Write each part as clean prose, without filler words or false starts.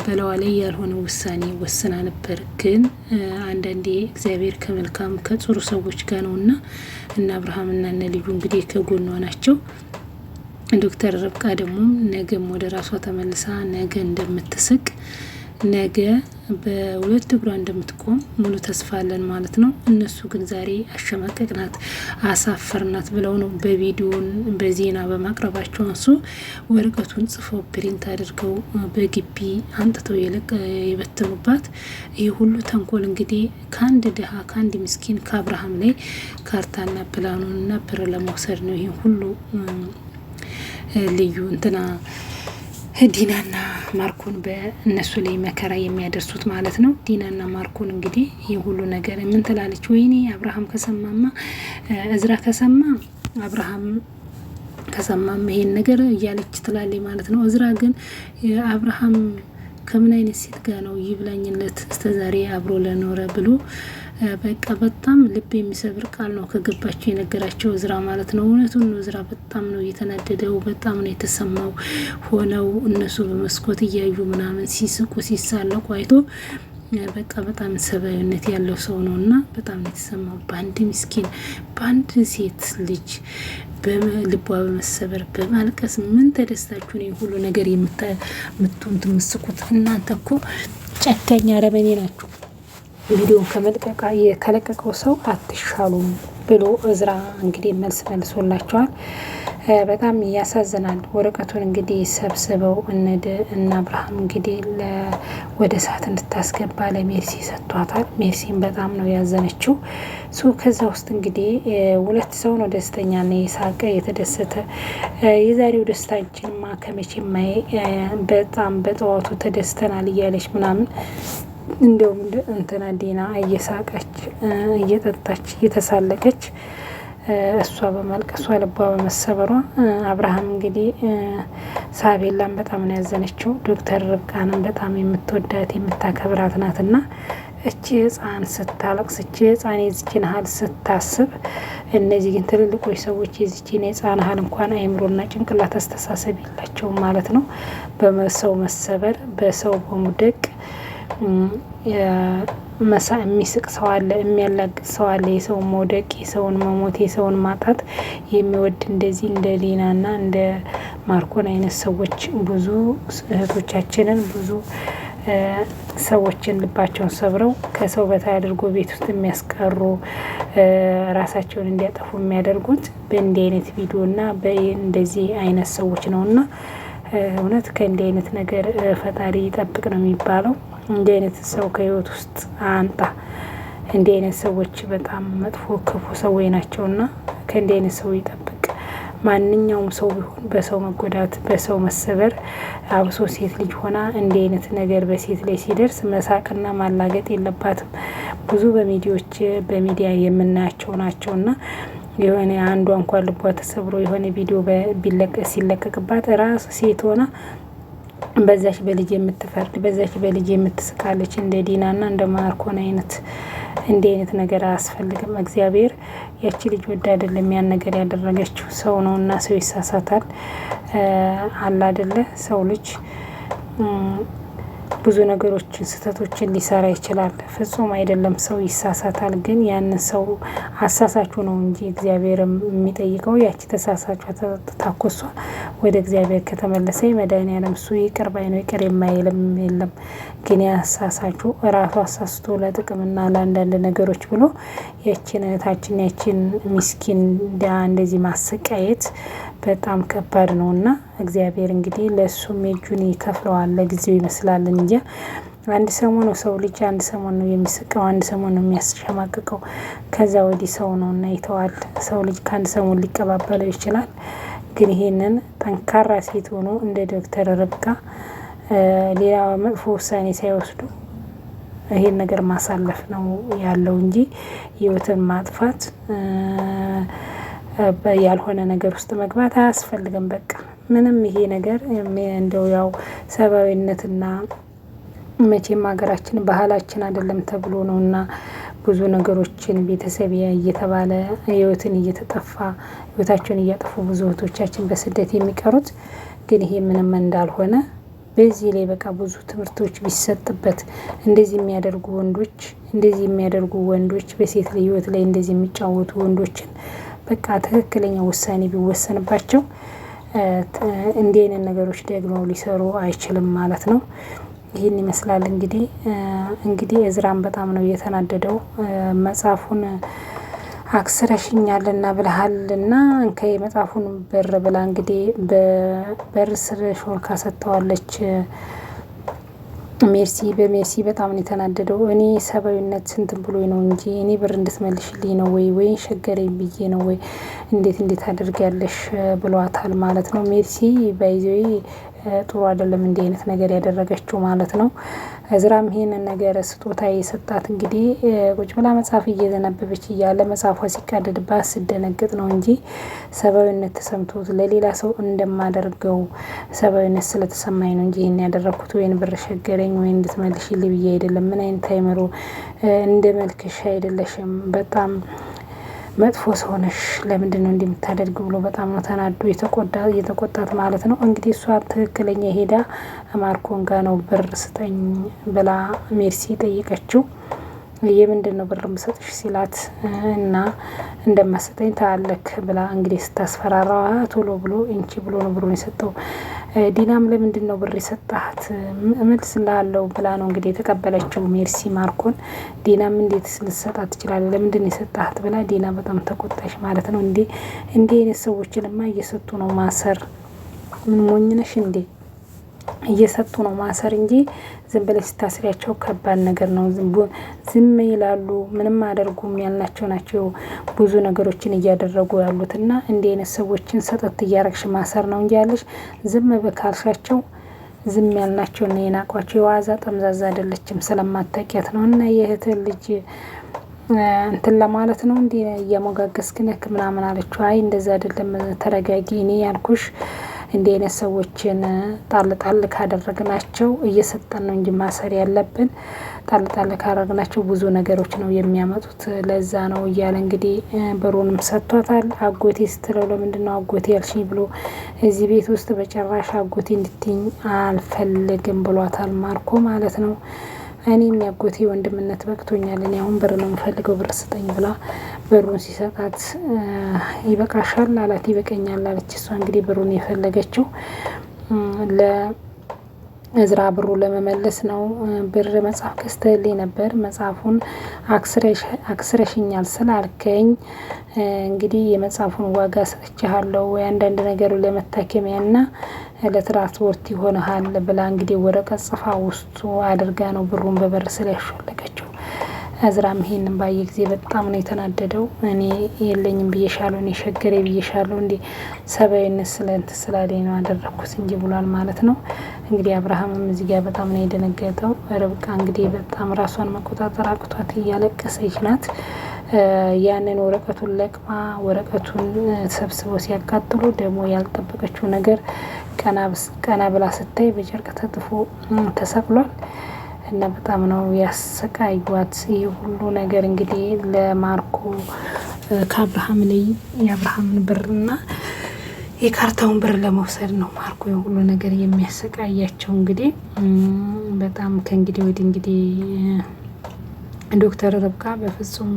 በለዋ ላይ ያልሆነ ውሳኔ ወስና ነበር። ግን አንዳንዴ እግዚአብሔር ከመልካም ከጥሩ ሰዎች ጋር ነውና እና አብርሃምና እነ ልዩ እንግዲህ ከጎኗ ናቸው። ዶክተር ርብቃ ደግሞ ነገም ወደ ራሷ ተመልሳ ነገ እንደምትስቅ ነገ በሁለት እግሯ እንደምትቆም ሙሉ ተስፋ አለን ማለት ነው። እነሱ ግን ዛሬ አሸማቀቅናት፣ አሳፈርናት ብለው ነው በቪዲዮን በዜና በማቅረባቸው አንሱ ወረቀቱን ጽፈው ፕሪንት አድርገው በግቢ አንጥተው የበተኑባት። ይህ ሁሉ ተንኮል እንግዲህ ከአንድ ድሃ ከአንድ ምስኪን ከአብርሃም ላይ ካርታና ፕላኑንና ብር ለመውሰድ ነው። ይህ ሁሉ ልዩ እንትና ዲናና ማርኮን በእነሱ ላይ መከራ የሚያደርሱት ማለት ነው። ዲናና ማርኮን እንግዲህ ይህ ሁሉ ነገር ምን ትላለች? ወይኔ አብርሃም ከሰማማ እዝራ ከሰማ አብርሃም ከሰማማ ይሄን ነገር እያለች ትላለች ማለት ነው። እዝራ ግን አብርሃም ከምን አይነት ሴት ጋር ነው ይብላኝለት እስተዛሬ አብሮ ለኖረ ብሎ በቃ በጣም ልብ የሚሰብር ቃል ነው ከገባቸው የነገራቸው እዝራ ማለት ነው። እውነቱን ነው። እዝራ በጣም ነው የተናደደው፣ በጣም ነው የተሰማው። ሆነው እነሱ በመስኮት እያዩ ምናምን ሲስቁ ሲሳለቁ አይቶ በቃ በጣም ሰብአዊነት ያለው ሰው ነው እና በጣም ነው የተሰማው። በአንድ ምስኪን በአንድ ሴት ልጅ በልቧ በመሰበር በማልቀስ ምን ተደስታችሁ ነው ሁሉ ነገር የምትሆኑት የምትስቁት? እናንተ እኮ ጨካኝ አረመኔ ናችሁ። ቪዲዮ ከለቀቀው ሰው አትሻሉም ብሎ እዝራ እንግዲህ መልስ መልሶላቸዋል። በጣም ያሳዝናል። ወረቀቱን እንግዲህ ሰብስበው እና አብርሃም እንግዲህ ወደ እሳት እንድታስገባ ለሜርሲ ሰጥቷታል። ሜርሲን በጣም ነው ያዘነችው። ከዛ ውስጥ እንግዲህ ሁለት ሰው ነው ደስተኛ ና የሳቀ የተደሰተ። የዛሬው ደስታችንማ ከመቼም በጣም በጠዋቱ ተደስተናል እያለች ምናምን እንደውም እንትና ዲና እየሳቀች እየጠጣች እየተሳለቀች እሷ በማልቀሷ ልቧ በመሰበሯ አብርሃም እንግዲህ ሳቤላን በጣም ነው ያዘነችው። ዶክተር ርብቃንም በጣም የምትወዳት የምታከብራት ናትና እቺ ህፃን ስታለቅስ እቺ ህፃን የዚችን ሀል ስታስብ፣ እነዚህ ግን ትልልቆች ሰዎች የዚችን የህፃን ሀል እንኳን አይምሮና ጭንቅላት አስተሳሰብ የላቸውም ማለት ነው። በሰው መሰበር በሰው በሙደቅ የሚስቅ ሰው አለ፣ የሚያላግጥ ሰው አለ። የሰውን መውደቅ፣ የሰውን መሞት፣ የሰውን ማጣት የሚወድ እንደዚህ እንደ ሊናና እንደ ማርኮን አይነት ሰዎች ብዙ እህቶቻችንን ብዙ ሰዎችን ልባቸውን ሰብረው ከሰው በታይ አድርጎ ቤት ውስጥ የሚያስቀሩ ራሳቸውን እንዲያጠፉ የሚያደርጉት በእንዲህ አይነት ቪዲዮና በእንደዚህ አይነት ሰዎች ነውና እውነት ከእንዲህ አይነት ነገር ፈጣሪ ይጠብቅ ነው የሚባለው። እንዲህ አይነት ሰው ከህይወት ውስጥ አንጣ። እንዲህ አይነት ሰዎች በጣም መጥፎ ክፉ ሰዎች ናቸውና ከእንዲህ አይነት ሰው ይጠብቅ። ማንኛውም ሰው ቢሆን በሰው መጎዳት በሰው መሰበር፣ አብሶ ሴት ልጅ ሆና እንዲህ አይነት ነገር በሴት ላይ ሲደርስ መሳቅና ማላገጥ የለባትም። ብዙ በሚዲያ የምናያቸው ናቸውና የሆነ አንዷ እንኳን ልቧ ተሰብሮ የሆነ ቪዲዮ ሲለቀቅባት ራስ ሴት ሆና በዛች በልጅ የምትፈርድ በዛች በልጅ የምትስቃለች። እንደ ዲናና እንደ ማርኮን አይነት እንዲህ አይነት ነገር አያስፈልግም። እግዚአብሔር ያቺ ልጅ ወድ አይደለም ያን ነገር ያደረገችው፣ ሰው ነውና ሰው ይሳሳታል። አላ አይደለ ሰው ልጅ ብዙ ነገሮችን ስህተቶችን ሊሰራ ይችላል። ፍጹም አይደለም፣ ሰው ይሳሳታል። ግን ያንን ሰው አሳሳቹ ነው እንጂ እግዚአብሔር የሚጠይቀው ያቺ ተሳሳቿ ታኮሷ ወደ እግዚአብሔር ከተመለሰ መድኃኒዓለም እሱ ይቅር ባይ ነው፣ ይቅር የማይልም የለም። ግን ያሳሳቹ ራሱ አሳስቶ ለጥቅምና ለአንዳንድ ነገሮች ብሎ ያችን እህታችን ያችን ሚስኪን እንደዚህ ማሰቃየት በጣም ከባድ ነውና እግዚአብሔር እንግዲህ ለሱም እጁን ይከፍለዋል። ለጊዜው ይመስላል እንጂ አንድ ሰሞን ነው ሰው ልጅ አንድ ሰሞን ነው የሚስቀው፣ አንድ ሰሞን ነው የሚያስሸማቅቀው። ከዛ ወዲህ ሰው ነውና ይተዋል። ሰው ልጅ ከአንድ ሰሞን ሊቀባበለው ይችላል። ግን ይሄንን ጠንካራ ሴት ሆኖ እንደ ዶክተር ርብቃ ሌላ መጥፎ ውሳኔ ሳይወስዱ ይሄን ነገር ማሳለፍ ነው ያለው እንጂ ህይወትን ማጥፋት ያልሆነ ነገር ውስጥ መግባት አያስፈልግም። በቃ ምንም ይሄ ነገር እንደው ያው ሰብአዊነትና መቼም ሀገራችን ባህላችን አይደለም ተብሎ ነውና ብዙ ነገሮችን ቤተሰብ እየተባለ ህይወትን እየተጠፋ ህይወታቸውን እያጠፉ ብዙ እህቶቻችን በስደት የሚቀሩት። ግን ይሄ ምንም እንዳልሆነ በዚህ ላይ በቃ ብዙ ትምህርቶች ቢሰጥበት እንደዚህ የሚያደርጉ ወንዶች በሴት ላይ ህይወት ላይ እንደዚህ የሚጫወቱ ወንዶችን በቃ ትክክለኛ ውሳኔ ቢወሰንባቸው እንዲህ አይነት ነገሮች ደግሞ ሊሰሩ አይችልም ማለት ነው። ይህን ይመስላል እንግዲህ እዝራም በጣም ነው የተናደደው። መጽሐፉን አክስረሽኛልና ብለሃልና እንከይ መጽሐፉን በር ብላ እንግዲህ በበር ስር ሾልካ ሰጥተዋለች። በሜርሲ በጣም ነው የተናደደው። እኔ ሰብአዊነት ስንት ብሎ ነው እንጂ እኔ ብር እንድትመልሽልኝ ነው ወይ ሸገረኝ ብዬ ነው ወይ እንዴት አድርጊያለሽ ብሏታል ማለት ነው። ሜርሲ ባይዘይ ጥሩ አይደለም እንዲህ አይነት ነገር ያደረገችው ማለት ነው። እዝራም ይሄንን ነገር ስጦታ የሰጣት እንግዲህ ቁጭ ብላ መጽሐፍ እየዘነበበች እያለ መጽሐፏ ሲቃደድባት ስደነግጥ ነው እንጂ ሰብአዊነት ተሰምቶት ለሌላ ሰው እንደማደርገው ሰብአዊነት ስለተሰማኝ ነው እንጂ ይሄን ያደረኩት ወይን ብር ሸገረኝ ወይ እንድትመልሽልኝ ብዬ አይደለም። ምን አይነት አይምሮ እንደ መልክሽ አይደለሽም፣ በጣም መጥፎ ሰው ነሽ፣ ለምንድን ነው እንደምታደርግ ብሎ በጣም ነው ተናዶ የተቆጣት ማለት ነው። እንግዲህ እሷ ትክክለኛ ሄዳ ማርኮን ጋ ነው ብር ስጠኝ ብላ ሜርሲ ጠይቀችው። የምንድን ነው ብር ምሰጥሽ ሲላት እና እንደማሰጠኝ ታለክ ብላ እንግዲህ ስታስፈራራዋ ቶሎ ብሎ እንቺ ብሎ ነው ብሩን የሰጠው። ዲናም ለምንድን ነው ብር የሰጣት እመልስልሃለሁ ብላ ነው እንግዲህ የተቀበለችው ሜርሲ ማርኮን። ዲናም እንዴት ልትሰጣት ትችላለህ? ለምንድን ነው የሰጣት ብላ ዲና በጣም ተቆጣሽ ማለት ነው። እንዲህ አይነት ሰዎችንማ እየሰጡ ነው ማሰር። ምን ሞኝ ነሽ እንዴ? እየሰጡ ነው ማሰር እንጂ ዝም ብለሽ ስታስሪያቸው ከባድ ነገር ነው። ዝም ይላሉ፣ ምንም አደርጉም ያልናቸው ናቸው ብዙ ነገሮችን እያደረጉ ያሉት እና እንዲህ አይነት ሰዎችን ሰጠት እያረግሽ ማሰር ነው እንጂ ያለሽ ዝም በካልሻቸው ዝም ያልናቸው እና የናቋቸው የዋዛ ጠምዛዛ አይደለችም ስለማታውቂያት ነው። እና የእህት ልጅ እንትን ለማለት ነው እንዲ እያሞጋገስክ ነክ ምናምን አለችው። አይ እንደዛ አይደለም ተረጋጊ፣ እኔ ያልኩሽ እንዲህ አይነት ሰዎችን ጣል ካደረግናቸው እየሰጠን ነው እንጂ ማሰር ያለብን ጣል ካደረግናቸው ብዙ ነገሮች ነው የሚያመጡት፣ ለዛ ነው እያለ እንግዲህ ብሩንም ሰጥቷታል። አጎቴ ስትለው ለምንድን ነው አጎቴ ያልሽኝ ብሎ እዚህ ቤት ውስጥ በጭራሽ አጎቴ እንድትይኝ አልፈልግም ብሏታል ማርኮ ማለት ነው። እኔም ያጎቴ ወንድምነት በቅቶኛል፣ እኔ አሁን ብር ነው የምፈልገው ብር ስጠኝ ብላ ብሩን ሲሰጣት ይበቃሻል አላት። ይበቀኛል አለች እሷ። እንግዲህ ብሩን የፈለገችው ለእዝራ ብሩ ለመመለስ ነው። ብር መጽሐፍ ገዝተህልኝ ነበር፣ መጽሐፉን አክስረሽኛል ስላልከኝ እንግዲህ የመጽሐፉን ዋጋ ሰጥቻለሁ ወይ አንዳንድ ነገሩ ለመታከሚያ እና ለትራንስፖርት ይሆናል ብላ እንግዲህ ወረቀት ጽፋ ውስጡ አድርጋ ነው ብሩን በበር ስር ያሾለቀችው። እዝራም ይሄንን ባየ ጊዜ በጣም ነው የተናደደው። እኔ የለኝም ብዬሻለሁ፣ እኔ ሸገሬ ብዬሻለሁ፣ እንዴ ሰብአዊነት ስላለኝ ነው አደረኩት እንጂ ብሏል ማለት ነው። እንግዲህ አብርሃምም እዚህ ጋር በጣም ነው የደነገጠው። ርብቃ እንግዲህ በጣም ራሷን መቆጣጠር አቅቷት እያለቀሰች ናት። ያንን ወረቀቱን ለቅማ ወረቀቱን ሰብስበው ሲያቃጥሉ ደግሞ ያልጠበቀችው ነገር ቀና ብላ ስታይ በጨርቅ ተጥፎ ተሰቅሏል እና በጣም ነው ያሰቃዩት። ይህ ሁሉ ነገር እንግዲህ ለማርኮ ከአብርሃም ላይ የአብርሃምን ብርና የካርታውን ብር ለመውሰድ ነው ማርኮ የሁሉ ነገር የሚያሰቃያቸው። እንግዲህ በጣም ከእንግዲህ ወዲህ እንግዲህ ዶክተር ርብቃ በፍጹም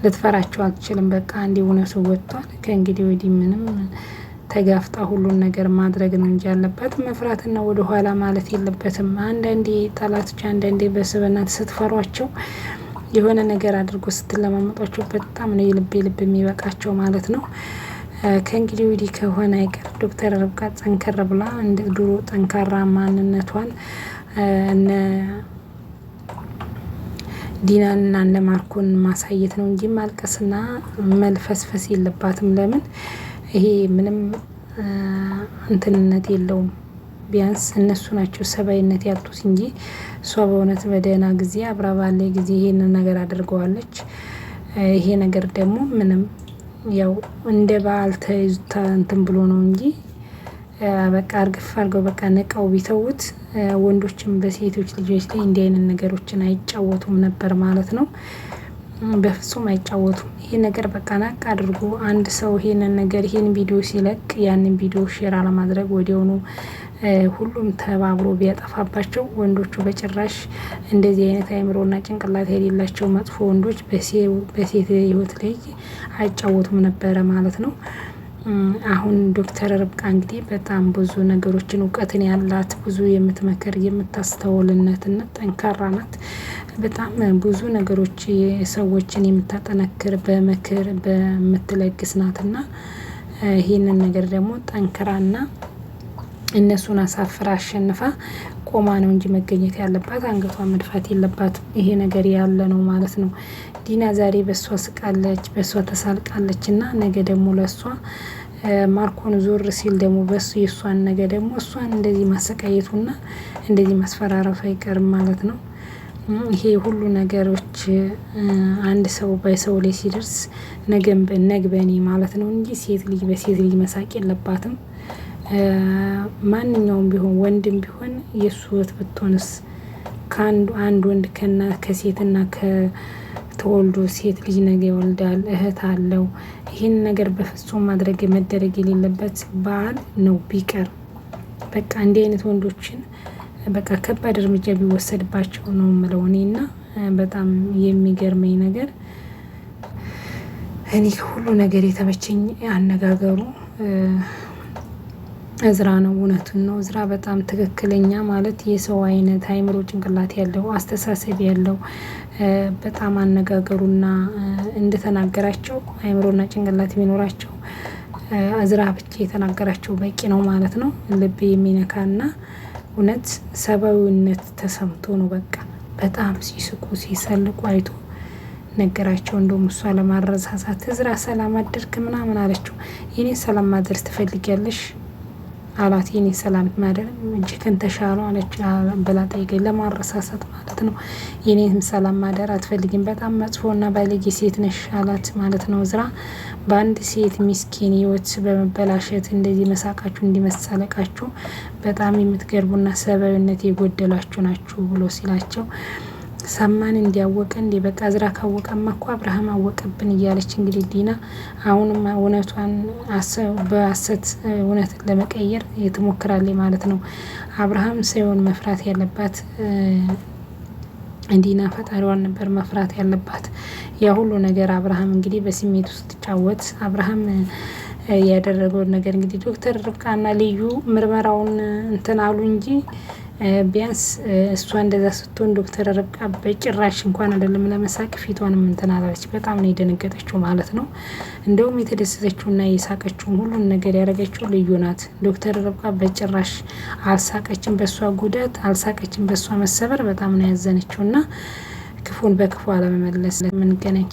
ልትፈራቸው አትችልም። በቃ እንዲ እውነቱ ወጥቷል። ከእንግዲህ ወዲህ ምንም ተጋፍጣ ሁሉን ነገር ማድረግ ነው እንጂ ያለባት መፍራትና ወደ ኋላ ማለት የለበትም። አንዳንዴ ጠላቶች አንዳንዴ በስብናት ስትፈሯቸው የሆነ ነገር አድርጎ ስትለማመጧቸው በጣም ነው የልብ የሚበቃቸው ማለት ነው። ከእንግዲህ ወዲህ ከሆነ አይቀር ዶክተር ርብቃ ጠንከር ብላ እንደ ድሮ ጠንካራ ማንነቷን እነ ዲናንና እነ ማርኮን ማሳየት ነው እንጂ ማልቀስና መልፈስፈስ የለባትም። ለምን ይሄ ምንም እንትንነት የለውም። ቢያንስ እነሱ ናቸው ሰብአዊነት ያጡት እንጂ እሷ በእውነት በደህና ጊዜ አብራ ባለ ጊዜ ይሄንን ነገር አድርገዋለች። ይሄ ነገር ደግሞ ምንም ያው እንደ በዓል ተይዙታ እንትን ብሎ ነው እንጂ በቃ እርግፍ አድርገው በቃ ነቃው ቢተውት ወንዶችም በሴቶች ልጆች ላይ እንዲህ አይነት ነገሮችን አይጫወቱም ነበር ማለት ነው። በፍጹም አይጫወቱም። ይሄ ነገር በቃ ናቅ አድርጎ አንድ ሰው ይሄንን ነገር ይሄን ቪዲዮ ሲለቅ ያንን ቪዲዮ ሼር አለማድረግ ወዲያውኑ ሁሉም ተባብሮ ቢያጠፋባቸው፣ ወንዶቹ በጭራሽ እንደዚህ አይነት አእምሮና ጭንቅላት የሌላቸው መጥፎ ወንዶች በሴት ህይወት ላይ አይጫወቱም ነበረ ማለት ነው። አሁን ዶክተር ርብቃ እንግዲህ በጣም ብዙ ነገሮችን እውቀትን ያላት ብዙ የምትመክር የምታስተውልነትና ጠንካራ ናት። በጣም ብዙ ነገሮች ሰዎችን የምታጠነክር በምክር በምትለግስ ናትና ይህንን ነገር ደግሞ ጠንክራና እነሱን አሳፍራ አሸንፋ ቆማ ነው እንጂ መገኘት ያለባት፣ አንገቷ መድፋት የለባትም። ይሄ ነገር ያለ ነው ማለት ነው። ዲና ዛሬ በሷ ስቃለች፣ በሷ ተሳልቃለች እና ነገ ደግሞ ለሷ ማርኮን ዞር ሲል ደግሞ በሱ የሷን ነገ ደግሞ እሷን እንደዚህ ማሰቃየቱና እንደዚህ ማስፈራረቱ አይቀርም ማለት ነው። ይሄ ሁሉ ነገሮች አንድ ሰው በሰው ላይ ሲደርስ ነግበኔ ማለት ነው እንጂ ሴት ልጅ በሴት ልጅ መሳቅ የለባትም። ማንኛውም ቢሆን ወንድም ቢሆን የሱ ህይወት ብትሆንስ አንድ ወንድ ከሴትና ከተወልዶ ሴት ልጅ ነገ ይወልዳል፣ እህት አለው። ይህን ነገር በፍጹም መደረግ የሌለበት ባል ነው ቢቀር በቃ እንዲህ አይነት ወንዶችን በቃ ከባድ እርምጃ ቢወሰድባቸው ነው የምለው እኔና በጣም የሚገርመኝ ነገር እኔ ሁሉ ነገር የተመቸኝ አነጋገሩ እዝራ ነው። እውነቱን ነው። እዝራ በጣም ትክክለኛ ማለት የሰው አይነት አእምሮ ጭንቅላት ያለው አስተሳሰብ ያለው በጣም አነጋገሩና እንደተናገራቸው አእምሮና ጭንቅላት ቢኖራቸው እዝራ ብቻ የተናገራቸው በቂ ነው ማለት ነው። ልብ የሚነካና እውነት ሰብአዊነት ተሰምቶ ነው በቃ በጣም ሲስቁ ሲሰልቁ አይቶ ነገራቸው። እንደውም እሷ ለማረሳሳት እዝራ ሰላም አደርክ ምናምን አለችው። የኔ ሰላም ማድረስ ትፈልጊያለሽ አላት። የኔ ሰላም ማደር እጅክን ተሻለው አለች ብላ ጠይቀኝ፣ ለማረሳሳት ማለት ነው። የኔም ሰላም ማደር አትፈልጊም፣ በጣም መጥፎና ባለጌ ሴት ነሽ አላት ማለት ነው። እዝራ በአንድ ሴት ሚስኪን ህይወት በመበላሸት እንደዚህ መሳቃችሁ እንዲመሳለቃችሁ በጣም የምትገርቡና ሰብአዊነት የጎደላችሁ ናችሁ ብሎ ሲላቸው ሰማን እንዲያወቀ እንዲ በቃ እዝራ ካወቀማ እኮ አብርሃም አወቀብን እያለች እንግዲህ ዲና አሁንም እውነቷን በሀሰት እውነትን ለመቀየር ትሞክራለች ማለት ነው። አብርሃም ሳይሆን መፍራት ያለባት ዲና ፈጣሪዋን ነበር መፍራት ያለባት። ያ ሁሉ ነገር አብርሃም እንግዲህ በስሜት ውስጥ ጫወት አብርሃም ያደረገውን ነገር እንግዲህ ዶክተር ርብቃና ልዩ ምርመራውን እንትን አሉ እንጂ ቢያንስ እሷ እንደዛ ስትሆን ዶክተር ርብቃ በጭራሽ እንኳን አይደለም ለመሳቅ ፊቷንም እንትን አላለች። በጣም ነው የደነገጠችው ማለት ነው። እንደውም የተደሰተችውና የሳቀችው ሁሉን ነገር ያደረገችው ልዩ ናት። ዶክተር ርብቃ በጭራሽ አልሳቀችም፣ በሷ ጉዳት አልሳቀችም፣ በሷ መሰበር በጣም ነው ያዘነችው እና ክፉን በክፉ አለመመለስ ምንገናኝ